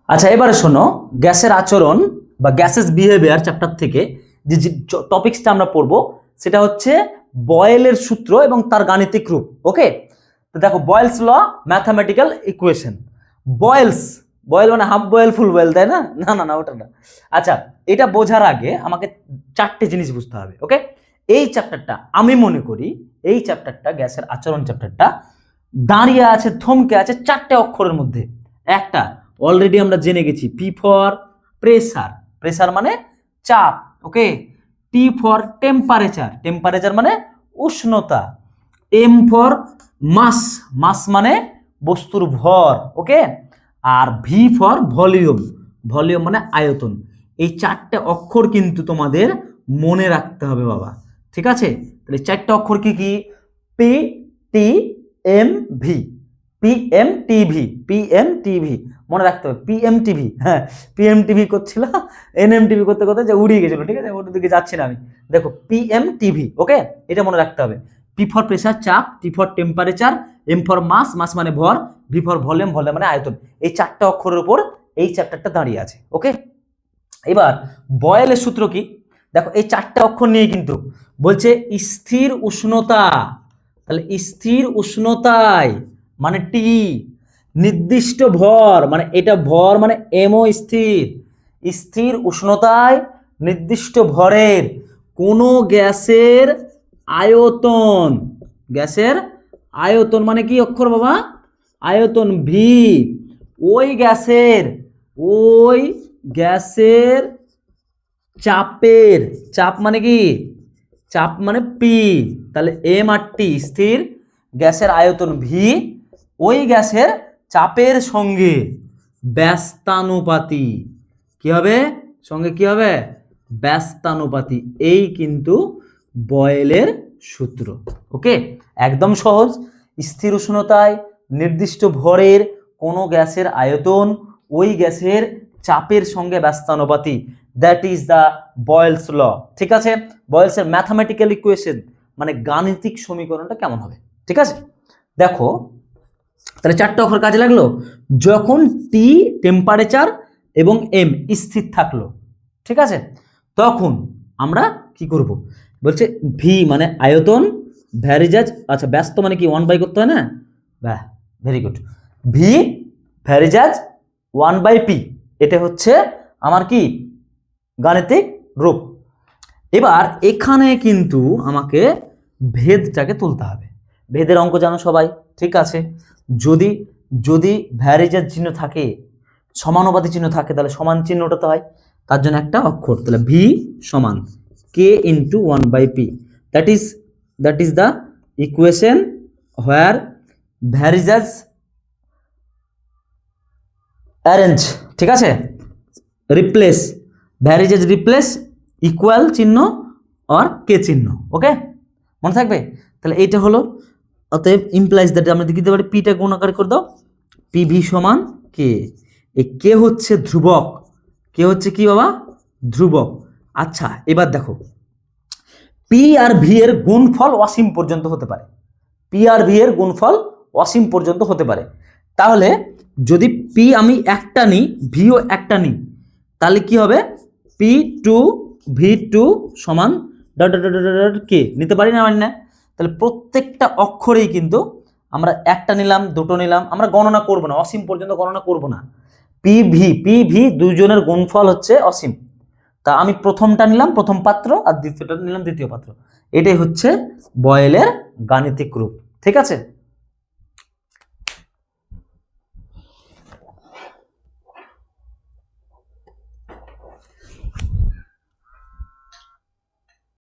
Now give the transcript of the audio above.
আচ্ছা, এবারে শোনো, গ্যাসের আচরণ বা গ্যাসেস বিহেভিয়ার চ্যাপ্টার থেকে যে টপিক্সটা আমরা পড়বো সেটা হচ্ছে বয়েলের সূত্র এবং তার গাণিতিক রূপ। ওকে, তো দেখো, বয়েলস ল, ম্যাথামেটিক্যাল ইকুয়েশন। বয়েল মানে হাফ বয়েল, ফুল বয়েল, তাই না? না না না, ওটা না। আচ্ছা, এটা বোঝার আগে আমাকে চারটে জিনিস বুঝতে হবে। ওকে, এই চ্যাপ্টারটা আমি মনে করি, এই চ্যাপ্টারটা গ্যাসের আচরণ চ্যাপ্টারটা দাঁড়িয়ে আছে, থমকে আছে চারটে অক্ষরের মধ্যে। একটা অলরেডি আমরা জেনে গেছি, পি ফর প্রেসার, প্রেসার মানে চাপ। ওকে, টি ফর টেম্পারেচার, টেম্পারেচার মানে উষ্ণতা। এম ফর মাস, মাস মানে বস্তুর ভর। ওকে, আর ভি ফর ভলিউম, ভলিউম মানে আয়তন। এই চারটে অক্ষর কিন্তু তোমাদের মনে রাখতে হবে বাবা, ঠিক আছে? তাহলে চারটে অক্ষর কি কি? পি টি এম ভি, পিএমটিভি, পিএমটিভি মনে রাখতে হবে। পিএমটিভি, হ্যাঁ, পিএমটিভি করছিল, এনএমটিভি করতে করতে যে উড়িয়ে গেছিল, ঠিক আছে, ওটার দিকে যাচ্ছি না আমি। দেখো, পিএমটিভি, ওকে, এটা মনে রাখতে হবে। পি ফর প্রেসার, চাপ, T for temperature, M for mass, mass মানে ভর, ভি ফর ভলিউম, ভলিউম মানে আয়তন। এই চারটা অক্ষরের উপর এই চ্যাপ্টারটা দাঁড়িয়ে আছে। ওকে, এবার বয়েলের সূত্র কি? দেখো, এই চারটা অক্ষর নিয়ে কিন্তু বলছে স্থির উষ্ণতা। তাহলে স্থির উষ্ণতায় মানে টি, নির্দিষ্ট ভর মানে এটা ভর মানে এমও স্থির, স্থির উষ্ণতায় নির্দিষ্ট ভরের কোনো গ্যাসের আয়তন, গ্যাসের আয়তন মানে কি অক্ষর বাবা? আয়তন ভি। ওই গ্যাসের চাপের, চাপ মানে কি? চাপ মানে পি। তাহলে এম আর টি স্থির, গ্যাসের আয়তন ভি, ওই গ্যাসের চাপের সঙ্গে ব্যস্তানুপাতি। কি হবে? সঙ্গে কি হবে? ব্যস্তানুপাতি। এই কিন্তু বয়েলের সূত্র। ওকে, একদম সহজ। স্থির উষ্ণতায় নির্দিষ্ট ভরের কোনো গ্যাসের আয়তন ওই গ্যাসের চাপের সঙ্গে ব্যস্তানুপাতি, দ্যাট ইজ দ্য বয়েলস ল। ঠিক আছে, বয়েলসের ম্যাথামেটিক্যাল ইকুয়েশন মানে গাণিতিক সমীকরণটা কেমন হবে? ঠিক আছে, দেখো, তাহলে চারটে অক্ষর কাজে লাগলো। যখন টি টেম্পারেচার এবং এম স্থির থাকলো, ঠিক আছে, তখন আমরা কি করব? বলছে ভি মানে আয়তন, ভ্যারিজাজ, আচ্ছা ব্যস্ত মানে কি 1 বাই করতে হয় না? বাহ, ভেরি গুড। ভি ভ্যারিজাজ 1/পি, এটা হচ্ছে আমার কি গাণিতিক রূপ। এবার এখানে কিন্তু আমাকে ভেদটাকে তুলতে হবে। ভেদের অঙ্ক জানো সবাই, ঠিক আছে? যদি যদি ভ্যারিজের চিহ্ন থাকে, সমানুপাতি চিহ্ন থাকে, তাহলে সমান চিহ্নটা তো হয়, তার জন্য একটা অক্ষর, তাহলে ভি সমান কে ইন্টু 1/পি। That is the equation where variables arrange, ঠিক আছে, রিপ্লেস, ভ্যারিজেস রিপ্লেস ইকুয়াল চিহ্ন আর কে চিহ্ন। ওকে, মনে থাকবে? তাহলে এইটা হলো, অতএব ইমপ্লাইজ দ্যাট আমরা দিতে পারি পিটা গুণাকার করে দাও, পিভি সমান কে। এই কে হচ্ছে ধ্রুবক, কে হচ্ছে কি বাবা? ধ্রুবক। আচ্ছা, এবার দেখো, পি আর ভি এর গুণফল অসীম পর্যন্ত হতে পারে, পি আর ভি এর গুণফল অসীম পর্যন্ত হতে পারে। তাহলে যদি পি আমি একটা নিই, ভিও একটা নিই, তাহলে কি হবে? পি টু ভি টু সমান dot dot dot dot K নিতে পারি না, পারি না? তাহলে প্রত্যেকটা অক্ষরেই কিন্তু আমরা একটা নিলাম, দুটো নিলাম, আমরা গণনা করব না, অসীম পর্যন্ত গণনা করব না। পি ভি দুইজনের গুণফল হচ্ছে অসীম। তা আমি প্রথমটা নিলাম প্রথম পাত্র, আর দ্বিতীয়টা নিলাম দ্বিতীয় পাত্র। এটাই হচ্ছে বয়েলের গাণিতিক রূপ। ঠিক আছে?